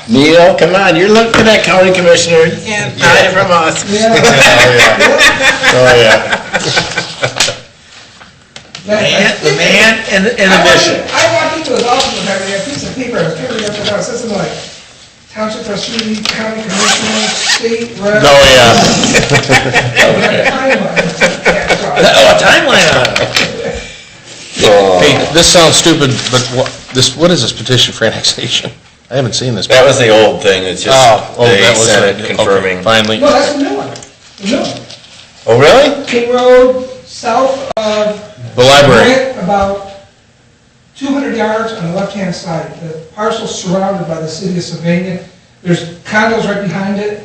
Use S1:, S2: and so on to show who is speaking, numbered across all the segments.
S1: Neil, come on, you're looking at that county commissioner. Yeah, hide from us.
S2: Yeah.
S1: Oh, yeah. The man and the mission.
S2: I walked into his office and had a piece of paper, I was carrying it up and down, it said something like, Township Trustees, County Commissioner, State Rep.
S1: Oh, yeah.
S2: Oh,
S1: Timeline on it.
S3: Hey, this sounds stupid, but what is this petition for annexation? I haven't seen this.
S1: That was the old thing, it's just they
S3: that was
S1: sent it
S3: okay,
S1: confirming.
S3: finally.
S2: No, that's the new one. The new one.
S1: Oh, really?
S2: King Road, south of.
S3: The library.
S2: Grant, about 200 yards on the left-hand side. The parcel's surrounded by the city of Sylvania. There's condos right behind it.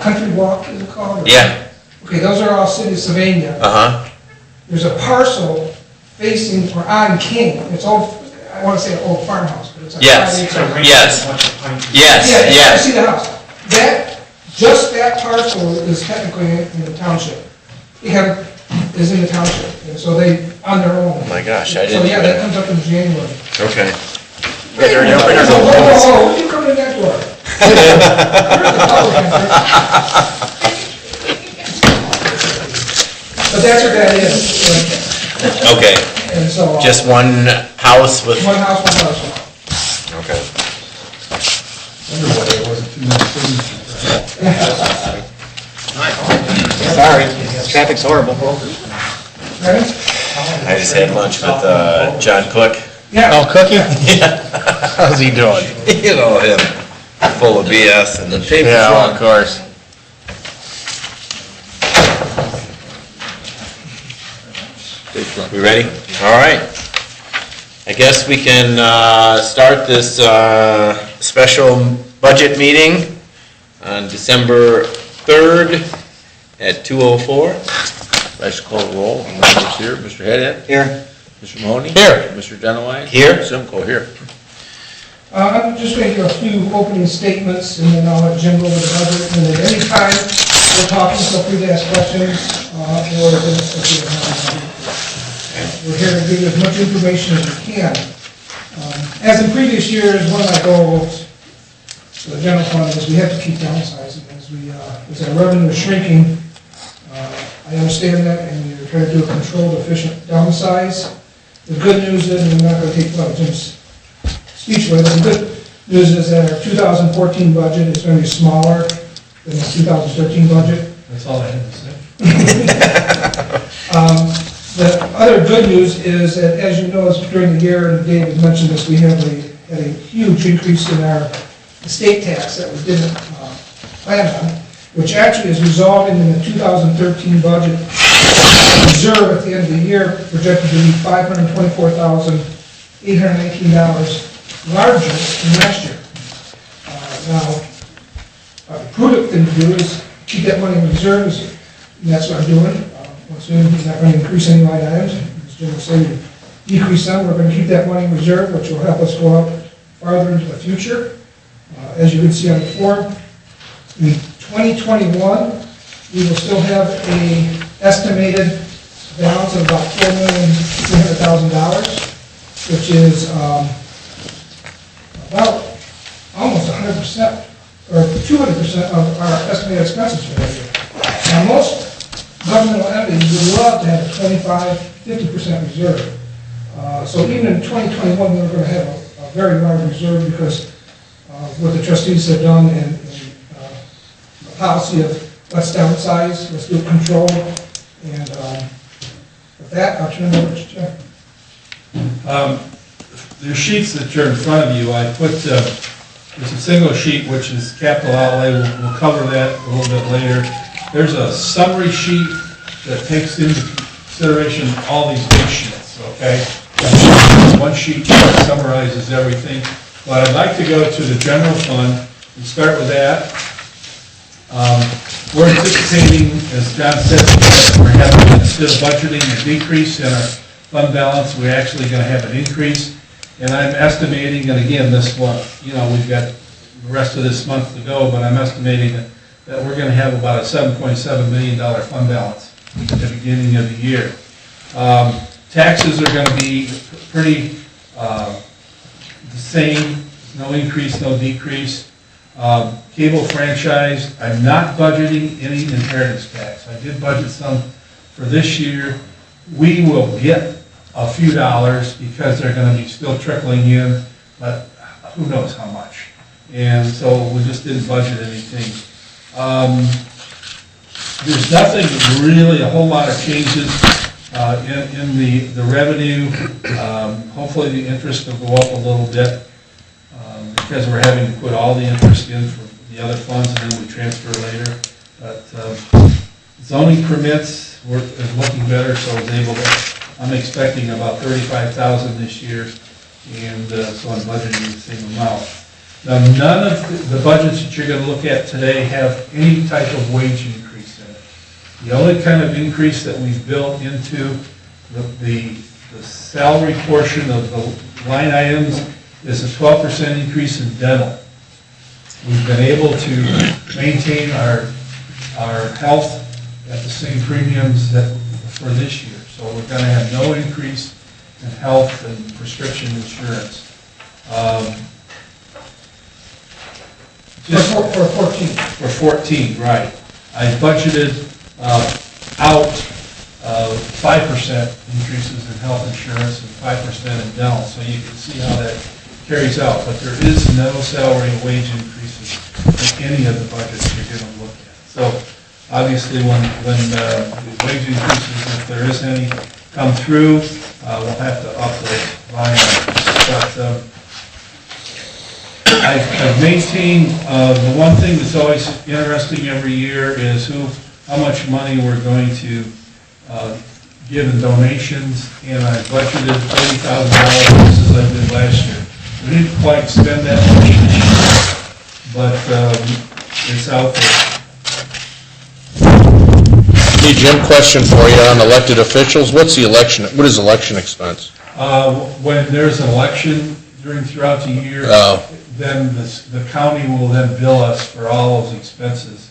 S2: Country Walk, is it called?
S1: Yeah.
S2: Okay, those are all city of Sylvania.
S1: Uh-huh.
S2: There's a parcel facing, or on King. It's old, I want to say an old farmhouse, but it's a
S1: Yes.
S2: 5 acre.
S1: Yes.
S2: Yeah, I
S1: Yes.
S2: see the house. Just that parcel is technically in the township. Is in the township, and so they, on their own.
S1: Oh my gosh, I
S2: So,
S1: didn't
S2: yeah,
S1: even.
S2: that comes up in January.
S1: Okay.
S2: Whoa, what you coming in that door? You're the public. But that's what that is.
S1: Okay,
S2: And so.
S1: just one house with,
S2: One house, one house.
S1: okay.
S4: Wonder why there wasn't too much signatures.
S5: Sorry, traffic's horrible.
S2: Right?
S1: I just had lunch with John Cook.
S2: Yeah.
S3: Oh, Cookie? How's he doing?
S1: You know him, full of BS and the paper's
S3: Yeah,
S1: wrong.
S3: of course.
S1: We ready? All right. I guess we can start this special budget meeting on December 3rd at 2:04.
S3: I should call the roll. Members here. Mr. Headhead?
S5: Here.
S3: Mr. Mahoney?
S1: Here.
S3: Mr. Dunaway?
S1: Here.
S3: Simcoe, here.
S2: I'm just making a few opening statements, and then I'll let Jim go over the budget, and at any time we're talking, feel free to ask questions, or we're here to give you as much information as we can. As in previous years, one of my goals for the general fund is we have to keep downsizing as our revenue is shrinking. I understand that, and we're trying to do a controlled, efficient downsize. The good news is, and I'm not going to take a lot of Jim's speech away, but the good news is that our 2014 budget is going to be smaller than the 2013 budget.
S4: That's all I had to say.
S2: The other good news is that, as you know, during the year, and David mentioned this, we had a huge increase in our estate tax that we didn't plan on, which actually is resulting in the 2013 budget reserve at the end of the year projected to be $524,819 larger than last year. Now, the prudent thing to do is keep that money in reserves, and that's what I'm doing. Once again, we're not going to increase any line items. As Jim will say, we decrease them. We're going to keep that money in reserve, which will help us go out farther into the future. As you can see on the form, in 2021, we will still have an estimated balance of about $4,300,000, which is about almost 100% or 200% of our estimated expenses for that year. Now, most governmental entities would love to have a 25-50% reserve. So even in 2021, we're going to have a very large reserve because of what the trustees have done and the policy of let's downsize, let's do it controlled. And with that, I'll turn it over to Jeff.
S4: The sheets that are in front of you, I put, there's a single sheet which is capital outlay, we'll cover that a little bit later. There's a summary sheet that takes into consideration all these big sheets, okay? One sheet that summarizes everything. But I'd like to go to the general fund and start with that. We're anticipating, as John said, we're having, instead of budgeting a decrease in our fund balance, we're actually going to have an increase. And I'm estimating, and again, this one, we've got the rest of this month to go, but I'm estimating that we're going to have about a $7.7 million fund balance at the beginning of the year. Taxes are going to be pretty the same no increase, no decrease. Cable franchise, I'm not budgeting any inheritance tax. I did budget some for this year. We will get a few dollars because they're gonna be still trickling in, but who knows how much. And so we just didn't budget anything. There's nothing really, a whole lot of changes in the revenue. Hopefully the interest will go up a little bit because we're having to put all the interest in for the other funds and then we transfer later. But zoning permits is looking better, so I was able to, I'm expecting about 35,000 this year, and so I'm budgeting the same amount. Now, none of the budgets that you're going to look at today have any type of wage increase in it. The only kind of increase that we've built into the salary portion of the line items is a 12% increase in dental. We've been able to maintain our health at the same premiums that for this year. So we're going to have no increase in health and prescription insurance.
S2: For 14.
S4: For 14, right. I budgeted out 5% increases in health insurance and 5% in dental, so you can see how that carries out. But there is no salary and wage increases in any of the budgets you're going to look at. So obviously when the wage increases, if there is any, come through, we'll have to up those line items. But I've maintained, the one thing that's always interesting every year is how much money we're going to give in donations, and I budgeted $30,000 just as I did last year. We didn't quite spend that much this year, but it's out there.
S3: Hey, Jim, question for you on elected officials. What is election expense?
S4: When there's an election throughout the year, then the county will then bill us for all those expenses,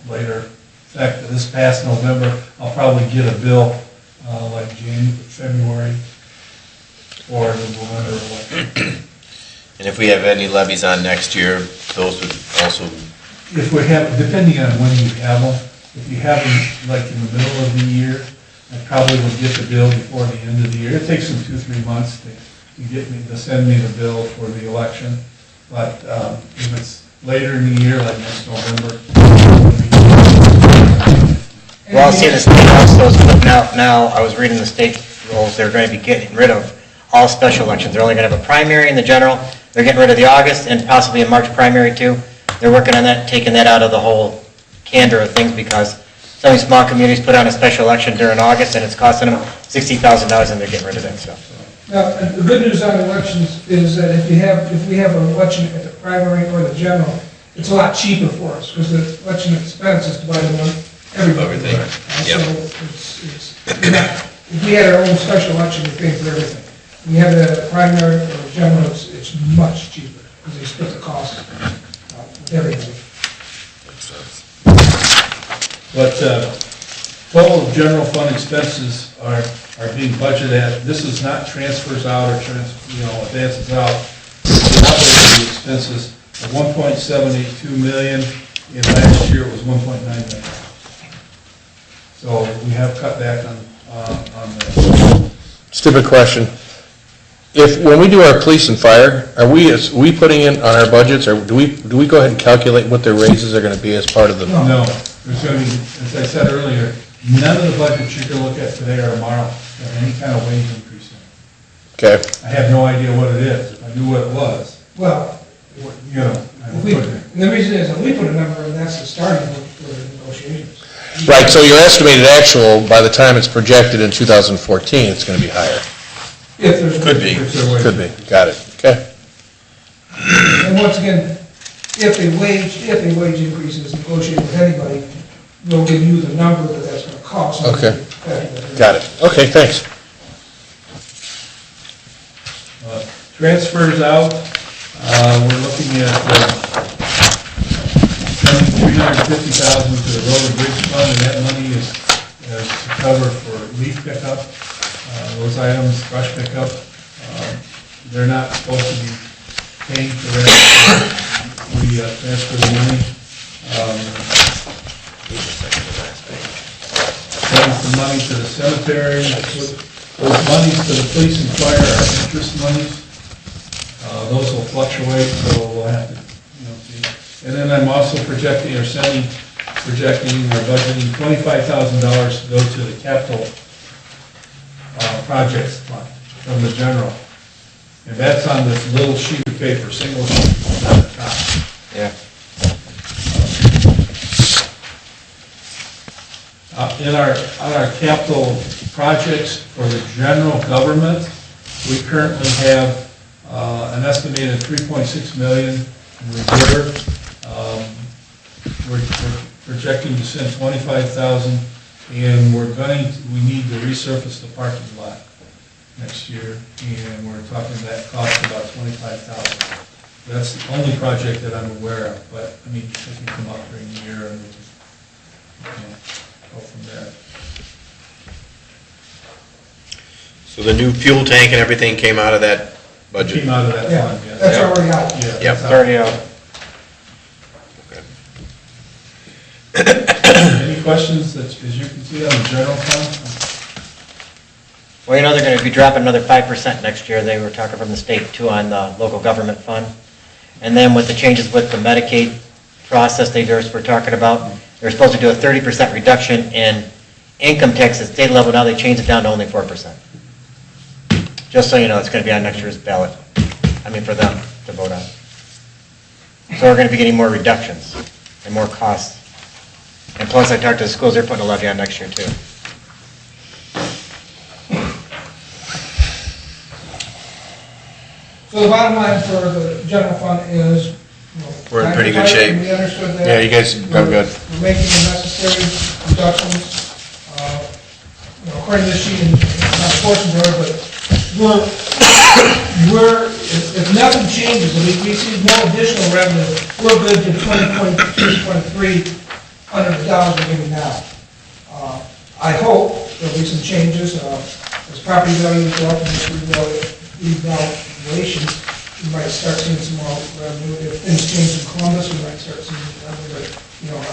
S4: later. In fact, this past November, I'll probably get a bill like February for the November election.
S5: And if we have any levies on next year, those would also...
S4: If we have, depending on when you have them, if you have them like in the middle of the year, I probably will get the bill before the end of the year. It takes them 2-3 months to send me the bill for the election. But if it's later in the year, like next November.
S6: Well, see, the state also is putting out now, I was reading the state rules, they're going to be getting rid of all special elections. They're only going to have a primary in the general. They're getting rid of the August and possibly a March primary too. They're working on that, taking that out of the whole candor of things because some of these small communities put on a special election during August and it's costing them $60,000 and they're getting rid of that. So.
S2: Now, the good news on elections is that if we have an election at the primary or the general, it's a lot cheaper for us because the election expense is divided on everything.
S5: Yep.
S2: So if we had our own special election, we pay for everything. When you have the primary or the general, it's much cheaper because they split the cost with everything.
S4: But total general fund expenses are being budgeted at, this is not transfers out or advances out. The operating expenses of $1.782 million, and last year it was $1.9 million. So we have cut back on that.
S3: Stupid question. When we do our police and fire, are we putting in on our budgets, or do we go ahead and calculate what their raises are going to be as part of the?
S4: No, there's going to be, as I said earlier, none of the budgets you're going to look at today or tomorrow have any kind of wage increase in it.
S3: Okay.
S4: I have no idea what it is. If I knew what it was,
S2: Well,
S4: I would put it.
S2: and the reason is that we put a number, and that's the starting point for the negotiations.
S3: Right, so your estimated actual, by the time it's projected in 2014, it's going to be higher.
S2: If there's
S5: Could be.
S3: Could be, got it, okay.
S2: And once again, if a wage increase is negotiated with anybody, they'll give you the number that that's going to cost.
S3: Okay. Got it, okay, thanks.
S4: Transfers out, we're looking at sending $350,000 to the road and bridge fund, and that money is to cover for leaf pickup. Those items, brush pickup, they're not supposed to be paying for that. We transfer the money. Sends the money to the cemetery. Those monies to the police and fire are interest monies. Those will fluctuate, so we'll have to, see. And then I'm also projecting or projecting or budgeting $25,000 to go to the capital projects fund from the general. And that's on this little sheet of paper, single sheet on the top.
S6: Yeah.
S4: On our capital projects for the general government, we currently have an estimated $3.6 million in reserve. We're projecting to send $25,000, and we need to resurface the parking lot next year, and we're talking that costs about $25,000. That's the only project that I'm aware of, but I mean, it can come up during the year and we can go from there.
S5: So the new fuel tank and everything came out of that budget?
S4: Came out of that
S2: Yeah,
S4: fund, yes.
S2: that's already out.
S4: Yeah,
S5: Yep.
S4: that's
S6: It's already out.
S4: Any questions that, as you can see on the general fund?
S6: Well, they're going to be dropping another 5% next year. They were talking from the state too on the local government fund. And then with the changes with the Medicaid process they just were talking about, they're supposed to do a 30% reduction in income tax at state level. Now they changed it down to only 4%. Just so you know, it's going to be on next year's ballot. I mean, for them to vote on. So we're going to be getting more reductions and more costs. And plus, I talked to the schools, they're putting a levy on next year too.
S2: So the bottom line for the general fund is,
S5: We're in pretty good shape.
S2: We understood that.
S3: Yeah, you guys are good.
S2: We're making the necessary reductions, according to this sheet, and not a portion there, but if nothing changes, if we see no additional revenue, we're good to 20.3 under the dollars we're giving now. I hope there'll be some changes, as property values go up and this revaluation, we might start seeing some more revenue. If things change in Columbus, we might start seeing revenue, but,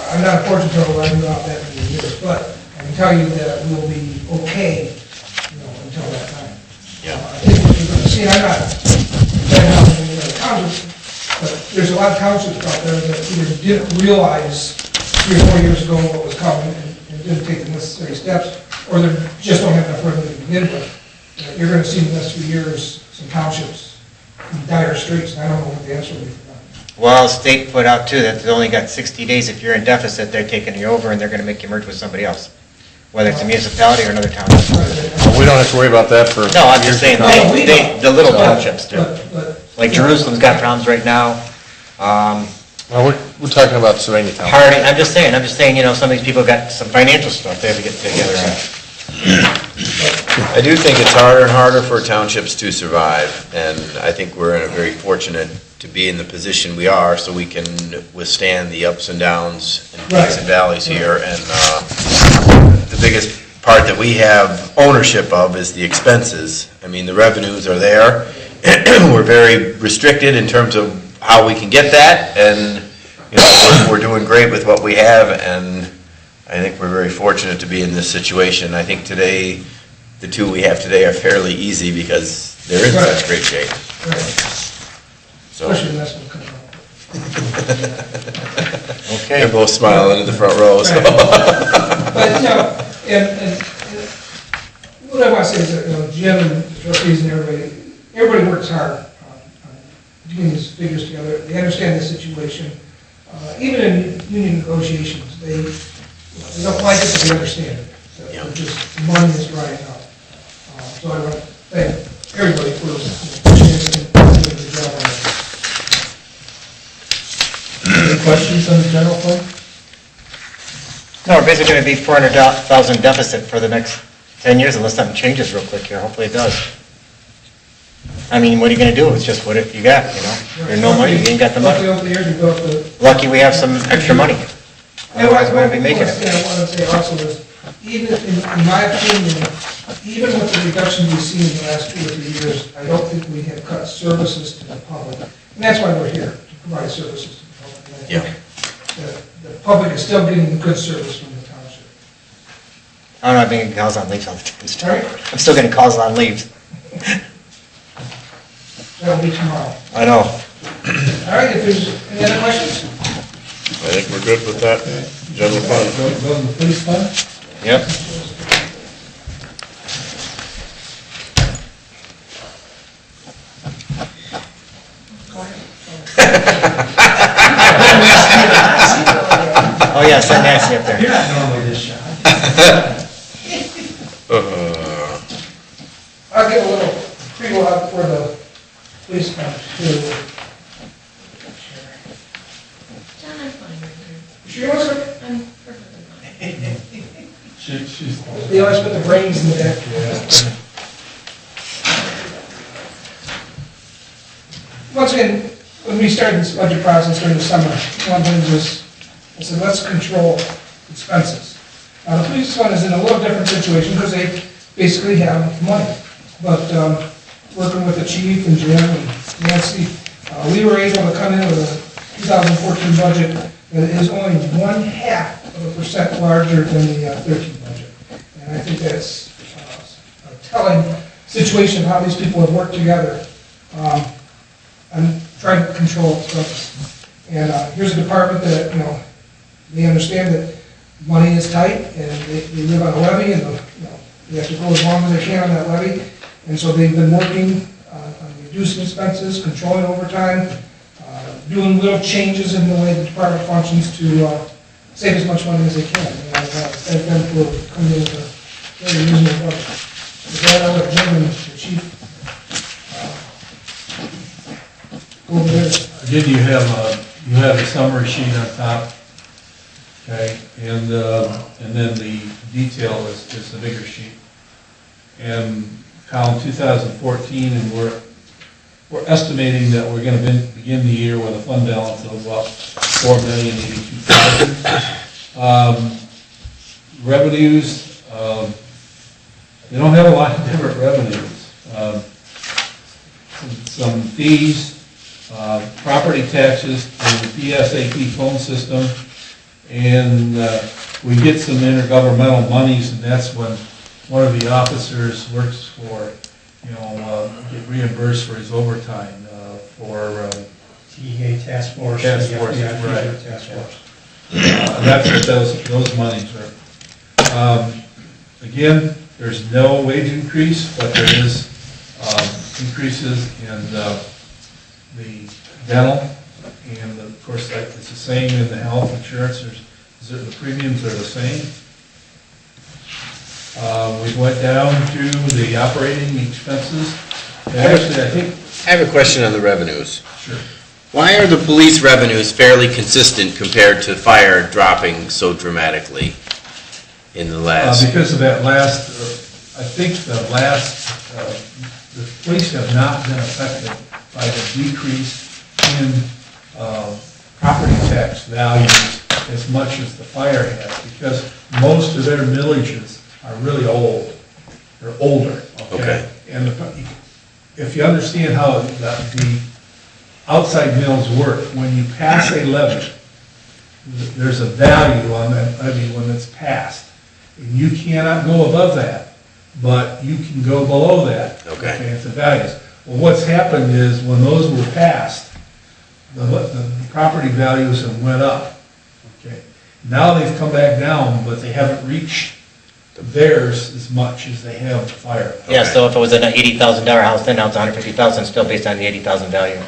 S2: I'm not a fortune teller, I knew about that many years, but I can tell you that we'll be okay, until that time.
S5: Yeah.
S2: I think what you're going to see, I'm not bad out in the townships, but there's a lot of townships out there that either didn't realize 3 or 4 years ago what was coming and didn't take the necessary steps, or they just don't have enough revenue to begin with. You're going to see in the next few years some townships in dire straits, and I don't know what the answer will be for that.
S6: Well, state put out too that they only got 60 days. If you're in deficit, they're taking you over and they're going to make you merge with somebody else, whether it's a municipality or another township.
S3: We don't have to worry about that for.
S6: No, I'm just saying, the little townships do.
S2: But
S6: Like Jerusalem's got problems right now.
S3: Well, we're talking about Sylvania Town.
S6: Harding, I'm just saying, some of these people got some financial stuff they have to get together on.
S5: I do think it's harder and harder for townships to survive, and I think we're in a very fortunate to be in the position we are, so we can withstand the ups and downs and peaks and valleys here. And the biggest part that we have ownership of is the expenses. I mean, the revenues are there. We're very restricted in terms of how we can get that, and we're doing great with what we have, and I think we're very fortunate to be in this situation. I think today, the two we have today are fairly easy because they're in such great shape. So
S2: especially that's what comes out.
S6: Okay.
S5: they're both smiling in the front row. So.
S2: But, and what I want to say is that, Jim and the trustees and everybody works hard on getting these figures together. They understand the situation. Even in union negotiations, they don't like it, but they understand it. They're just, money is running out. So I want to thank everybody for pushing it and doing the job on it.
S4: Any questions on the general fund?
S6: No, we're basically going to be 400,000 deficit for the next 10 years unless something changes real quick here. Hopefully it does. I mean, what are you going to do? It's just what you got, There's no money, you ain't got the money. Lucky we have some extra money. Otherwise, we wouldn't be making it.
S2: I want to say also is, even in my opinion, even with the reduction we've seen in the last 2 or 3 years, I don't think we have cut services to the public And that's why we're here, to provide services to the public. And I think
S5: Yeah.
S2: that the public is still getting good service from the township.
S6: I don't know, I've been getting calls on leaves all the time.
S2: Sorry?
S6: I'm still getting calls on leaves.
S2: That'll be tomorrow.
S6: I know.
S2: All right, if there's any other questions?
S5: I think we're good with that general fund.
S4: Go to the police fund?
S6: Yep. Oh, yeah, send Nancy up there.
S2: You're not normally this shy. I'll give a little preview out for the police fund too.
S7: John, I'm fine right here.
S2: Sure you want some?
S7: I'm perfectly fine.
S4: She's.
S2: They always put the brains in the back. Once again, when we started this budget process during the summer, one thing was, I said, let's control expenses. Now, the police fund is in a little different situation because they basically have money. But working with the chief and Jim and Nancy, we were able to come in with a 2014 budget that is only 0.5% larger than the 13 budget. And I think that's a telling situation of how these people have worked together. I'm trying to control expenses. And here's a department that, they understand that money is tight and they live on a levy and, they have to go as long as they can on that levy. And so they've been working on reducing expenses, controlling overtime, doing little changes in the way the department functions to save as much money as they can. And I thank them for coming in with a very reasonable budget. With that, I'll let Jim and the chief go over there.
S4: Again, you have a summary sheet on top, okay, and then the detail is the bigger sheet. And column 2014, and we're estimating that we're going to begin the year with a fund balance of about $4,082,000. Revenues, they don't have a lot of different revenues. Some fees, property taxes, and the PSAP phone system, and we get some intergovernmental monies, and that's when one of the officers works for, get reimbursed for his overtime for
S8: TEA task force.
S4: Task force,
S8: the
S4: right.
S8: FBI task force.
S4: and that's what those monies are. Again, there's no wage increase, but there is increases in the dental, and of course, it's the same in the health insurance. The premiums are the same. We went down to the operating expenses. Actually, I think.
S5: I have a question on the revenues.
S4: Sure.
S5: Why are the police revenues fairly consistent compared to fire dropping so dramatically in the last?
S4: Because of that last, I think the police have not been affected by the decrease in property tax values as much as the fire has, because most of their villages are really old. They're older, okay? And if you understand how the outside mills work, when you pass a levy, there's a value on that levy when it's passed. And you cannot go above that, but you can go below that.
S5: Okay.
S4: It's a values. Well, what's happened is when those were passed, the property values have went up. Okay. Now they've come back down, but they haven't reached theirs as much as they have the fire.
S6: Yeah, so if it was an $80,000 house, then now it's $150,000, still based on the $80,000 value.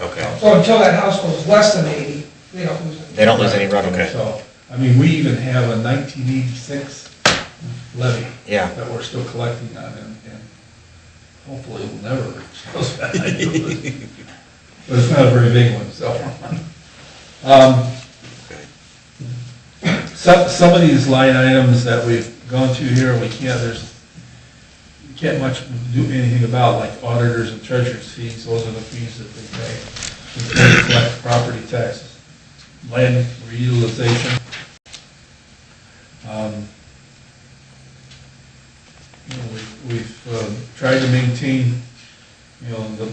S5: Okay.
S2: So until that house goes less than 80, they don't lose it.
S6: They don't lose any revenue.
S5: Okay.
S4: So, I mean, we even have a 1986 levy
S6: Yeah.
S4: that we're still collecting on, and hopefully we'll never reach those values. But it's not a very big one, so. Some of these line items that we've gone through here, we can't much do anything about, like auditors and treasurer's fees. Those are the fees that they pay. They collect property taxes, land reutilization. We've tried to maintain, the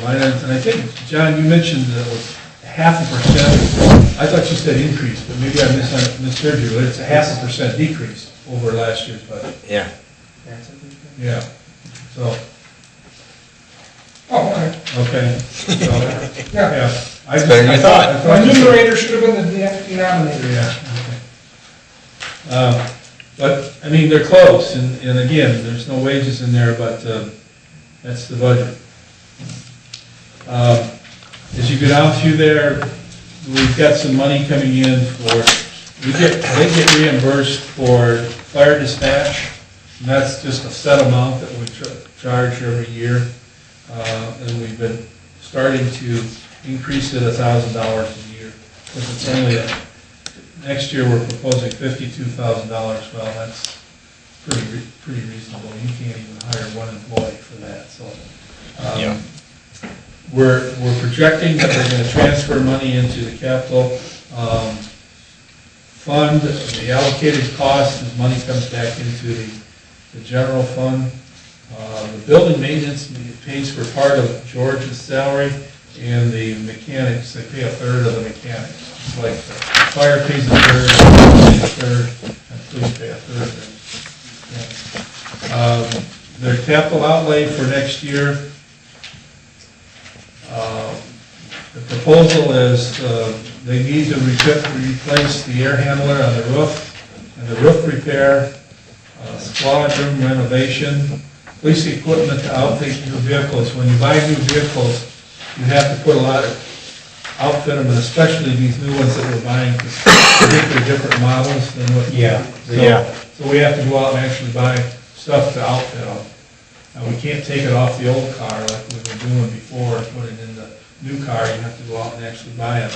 S4: line items, and I think, John, you mentioned that it was 0.5%. I thought you said increase, but maybe I misheard you. It's a 0.5% decrease over last year's budget.
S5: Yeah.
S4: Yeah, so,
S2: Oh, okay.
S4: okay. So,
S2: Yeah.
S4: yeah. I
S5: It's better than you thought.
S2: My numerator should have been the denominator.
S4: Yeah, okay. But, I mean, they're close, and again, there's no wages in there, but that's the budget. As you go down through there, we've got some money coming in for, they get reimbursed for fire dispatch, and that's just a set amount that we charge every year. And we've been starting to increase it $1,000 a year, because it's only, next year we're proposing $52,000. Well, that's pretty reasonable. You can't even hire one employee for that, so.
S5: Yeah.
S4: We're projecting that we're going to transfer money into the capital fund. The allocated cost, as money comes back into the general fund. The building maintenance pays for part of George's salary, and the mechanics, they pay a third of the mechanics. It's like fire pays a third, and police pay a third. Their capital outlay for next year, the proposal is they need to replace the air handler on the roof, and the roof repair, squad room renovation, police equipment to outfit new vehicles. When you buy new vehicles, you have to put a lot of, outfit them, and especially these new ones that we're buying, because they're different models than what.
S8: Yeah.
S4: So we have to go out and actually buy stuff to outfit them. Now, we can't take it off the old car like we were doing before, put it in the new car, you have to go out and actually buy it.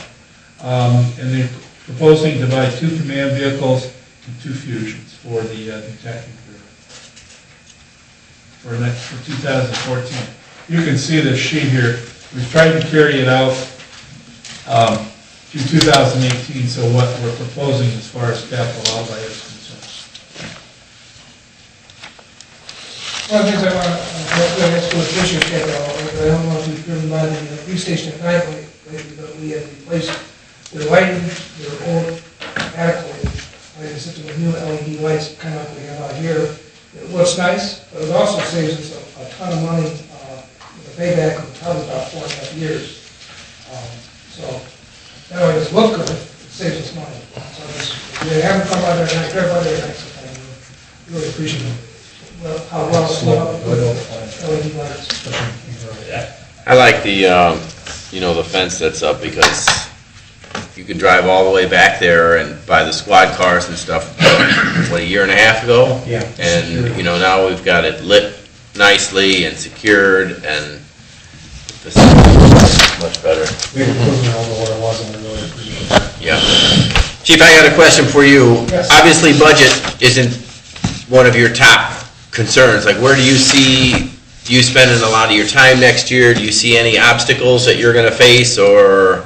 S4: And they're proposing to buy 2 command vehicles and 2 Fusions for the detective bureau for 2014. You can see this sheet here. We've tried to carry it out through 2018, so what we're proposing as far as capital outlay is concerned.
S2: One of the things I want to ask for Commissioner Capital, I don't know if you've driven by the police station at night lately, but we have replaced their lighting, their old attic lighting. I had to sit with new LED lights, kind of like we have out here. It looks nice, but it also saves us a ton of money. The payback of probably about 4.5 years. So, not only does it look good, it saves us money. So if you haven't come out there at night, drive by there at night sometime, we really appreciate it. Well, how well it's LED lights.
S5: I like the, the fence that's up, because you can drive all the way back there and buy the squad cars and stuff, what, a year and a half ago?
S8: Yeah.
S5: And, now we've got it lit nicely and secured, and the is much better.
S8: We were putting it over where it was, and we really appreciate that.
S5: Yeah. Chief, I got a question for you.
S2: Yes.
S5: Obviously, budget isn't one of your top concerns. Like, where do you see you spending a lot of your time next year? Do you see any obstacles that you're going to face, or?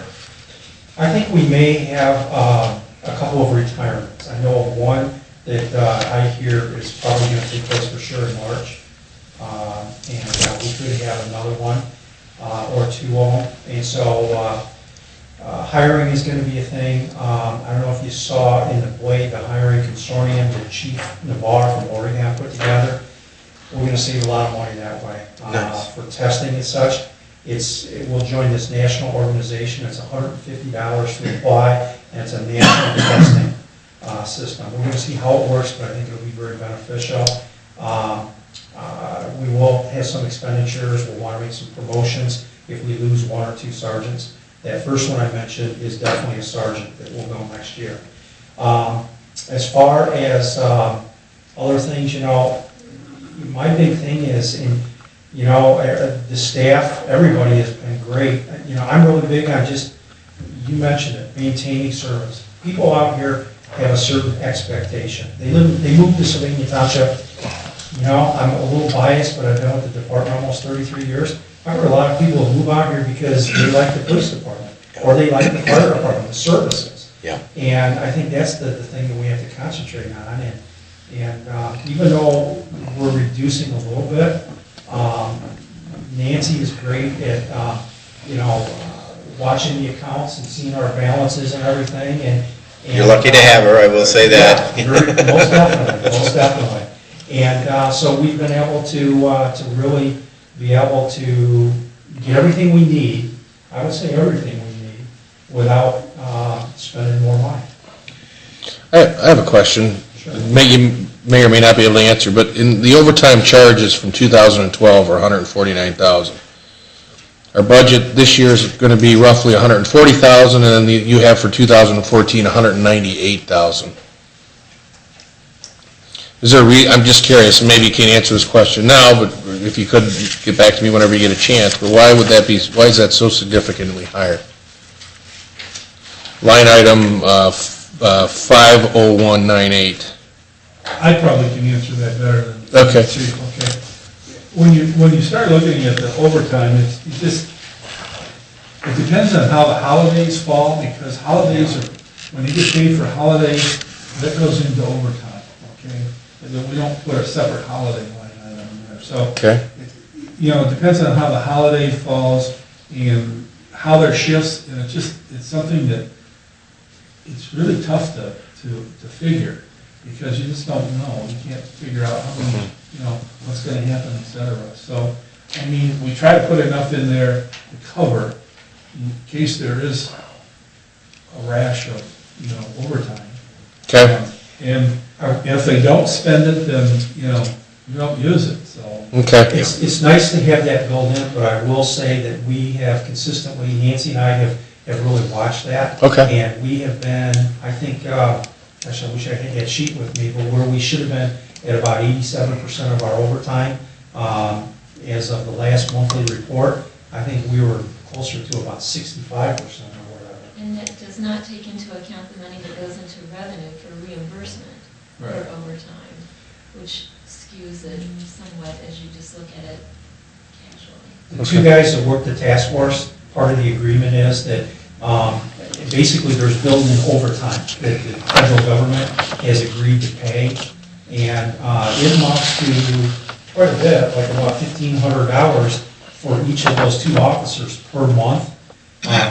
S8: I think we may have a couple of retirements. I know of one that I hear is probably going to take place for sure in March. And we could have another one or 2 of them. And so hiring is going to be a thing. I don't know if you saw in the Blade, the hiring consortium that Chief Navarre from Oregon put together. We're going to save a lot of money that way.
S5: Nice.
S8: For testing and such. It will join this national organization. It's $150 to apply, and it's a national testing system. We're going to see how it works, but I think it'll be very beneficial. We will have some expenditures. We'll want to make some promotions if we lose 1 or 2 sergeants. That first one I mentioned is definitely a sergeant that will go next year. As far as other things, my big thing is the staff, everybody has been great. I'm really big on you mentioned it, maintaining service. People out here have a certain expectation. They moved to Sylvania Township. I'm a little biased, but I've been with the department almost 33 years. I've heard a lot of people move out here because they like the police department, or they like the fire department, the services.
S5: Yeah.
S8: And I think that's the thing that we have to concentrate on. And even though we're reducing a little bit, Nancy is great at watching the accounts and seeing our balances and everything, and.
S5: You're lucky to have her, I will say that.
S8: Yeah, most definitely, most definitely. And so we've been able to really be able to get everything we need, I would say everything we need, without spending more money.
S3: I have a question.
S8: Sure.
S3: You may or may not be able to answer, but in the overtime charges from 2012 are 149,000. Our budget this year is going to be roughly 140,000, and then you have for 2014, 198,000. Is there I'm just curious, maybe you can't answer this question now, but if you could, get back to me whenever you get a chance, but why would that be, why is that so significantly higher? Line item 50198.
S4: I probably can answer that better than.
S3: Okay.
S4: Chief, okay. When you start looking at the overtime, it depends on how the holidays fall, because holidays are, when you get paid for holidays, that goes into overtime, okay? And then we don't put a separate holiday line item in there, so.
S3: Okay.
S4: It depends on how the holiday falls and how their shifts, and it's something that, it's really tough to figure, because you just don't know, you can't figure out how many, what's gonna happen, et cetera. So, I mean, we try to put enough in there to cover in case there is a rash of, overtime.
S3: Okay.
S4: And if they don't spend it, then, you don't use it, so.
S3: Okay.
S8: It's nice to have that built in, but I will say that we have consistently, Nancy and I have really watched that.
S3: Okay.
S8: And we have been, I think, gosh, I wish I had that sheet with me, but where we should have been at about 87% of our overtime, as of the last monthly report, I think we were closer to about 65% or whatever.
S7: And that does not take into account the money that goes into revenue for reimbursement for
S4: Right.
S7: overtime, which skews it somewhat as you just look at it casually.
S8: The two guys that work the task force, part of the agreement is that basically there's built-in overtime that the federal government has agreed to pay, and it amounts to quite a bit, like about $1,500 for each of those two officers per month,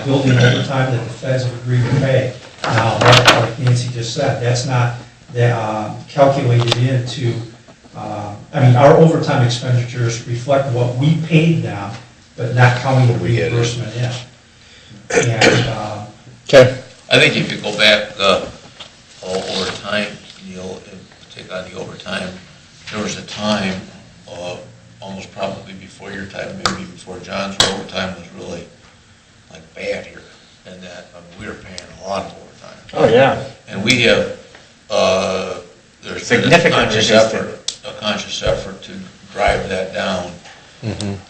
S8: building overtime that the feds have agreed to pay. Now, like Nancy just said, that's not calculated into, our overtime expenditures reflect what we paid them, but not counting the reimbursement in. And,
S3: Okay.
S9: I think if you go back, overtime, take on the overtime, there was a time, almost probably before your time, maybe before John's, where overtime was really like bad here. And that, we were paying a lot of overtime.
S6: Oh, yeah.
S9: And we have, there's been a conscious effort to drive that down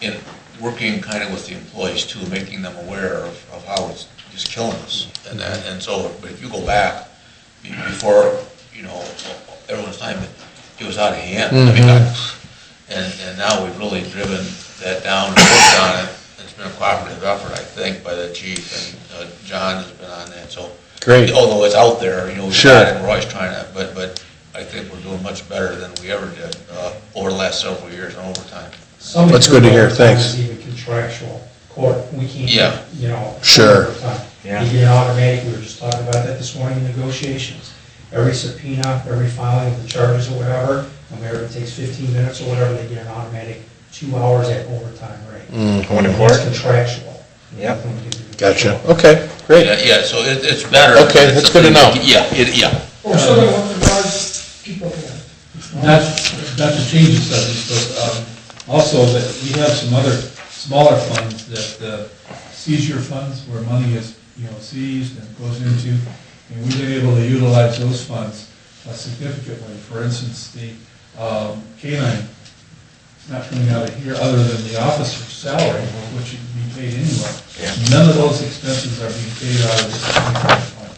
S9: in working kind of with the employees too, making them aware of how it's just killing us and that. And so, but if you go back before, everyone's time, it was out of hand. I mean, and now we've really driven that down and worked on it. It's been a cooperative effort, I think, by the chief, and John has been on that, so.
S3: Great.
S9: Although it's out there, we've
S3: Sure.
S9: got it, and we're always trying to, but I think we're doing much better than we ever did over the last several years on overtime.
S3: That's good to hear, thanks.
S8: Some even contractual court, we can't,
S9: Yeah.
S3: Sure.
S8: overtime.
S6: Yeah.
S8: You get an automatic, we were just talking about that this morning in negotiations. Every subpoena, every filing of the charges or whatever, no matter if it takes 15 minutes or whatever, they get an automatic 2 hours at overtime rate.
S6: Going to
S8: And
S6: court?
S8: that's contractual.
S6: Yep.
S8: Nothing we can do.
S3: Gotcha. Okay, great.
S9: Yeah, so it's better.
S3: Okay,
S9: It's
S3: that's
S9: a
S3: good to
S9: thing
S3: know.
S9: Yeah,
S2: Or something want the large people here.
S4: Not to change the subject, but also that we have some other smaller funds that seizure funds where money is, seized and goes into, and we've been able to utilize those funds significantly. For instance, the K-9 is not coming out of here other than the officer's salary, which would be paid anyway. None of those expenses are being paid out of this fund,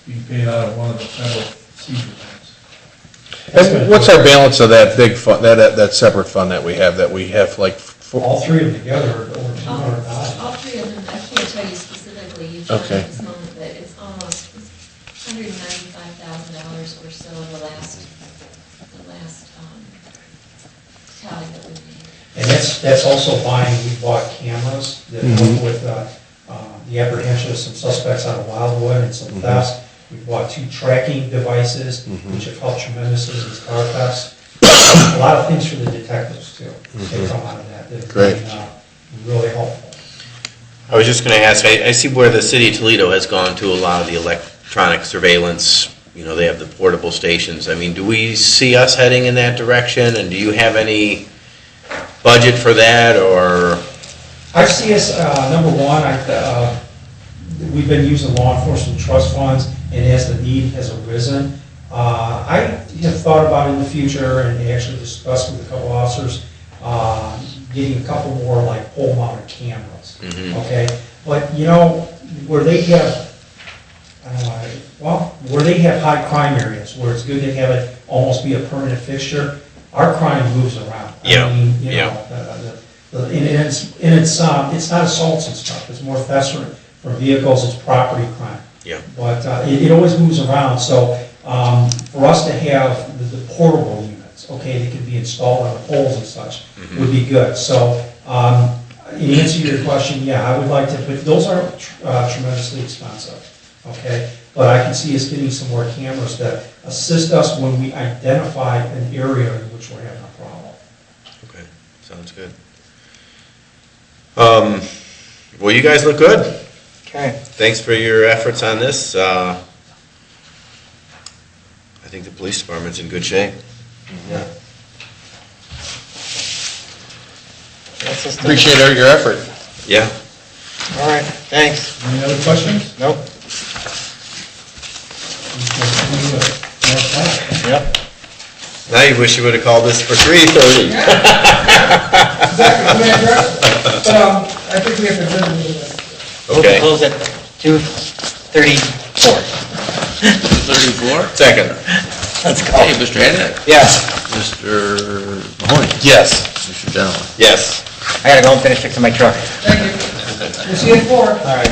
S4: being paid out of one of the federal seizure funds.
S3: And what's our balance of that big fund, that separate fund that we have like?
S8: All three of them together are over 200,000.
S7: All three of them, I can't tell you specifically each one
S3: Okay.
S7: at this moment, but it's almost $195,000 or so the last tally that we made.
S8: And that's also buying, we bought cameras that help with the apprehension of some suspects out of Wildwood and some thefts. We bought 2 tracking devices, which have helped tremendously with car thefts. A lot of things for the detectives too, that come out of that. That have
S3: Great.
S8: been, really helpful.
S5: I was just going to ask, I see where the city of Toledo has gone to a lot of the electronic surveillance, you know, they have the portable stations. I mean, do we see us heading in that direction, and do you have any budget for that, or?
S8: I see us, number one, we've been using law enforcement trust funds, and as the need has arisen, I have thought about in the future, and actually discussed with a couple officers, getting a couple more like pole-mounted cameras, okay? But, you know, where they have, where they have high crime areas, where it's good to have it almost be a permanent fixture, our crime moves around.
S5: Yeah,
S8: I mean, you know, it's not assaults and stuff, it's more thefts from vehicles, it's property crime.
S5: Yeah.
S8: But it always moves around, so for us to have the portable units, okay, that can be installed on the poles and such, would be good. So in answer to your question, yeah, I would like to, but those are tremendously expensive, okay? But I can see us getting some more cameras that assist us when we identify an area in which we're having a problem.
S5: Okay, sounds good. Well, you guys look good.
S6: Okay.
S5: Thanks for your efforts on this. I think the police department's in good shape.
S6: Yeah. That's just
S3: Appreciate your effort.
S5: Yeah.
S6: All right, thanks.
S2: Any other questions?
S6: Nope. Yep.
S5: Now you wish you would have called this for 3:30.
S2: Exactly, but I think we have to adjourn a little bit.
S5: Okay.
S6: We'll close at 2:34.
S9: 34?
S5: Second.
S6: Let's go.
S9: Hey, Mr. Hannick.
S6: Yes.
S9: Mr. Mahoney.
S3: Yes.
S9: Mr. Genoway.
S5: Yes.
S6: I gotta go and finish fixing my truck.
S2: Thank you. We'll see you at 4.
S6: All right.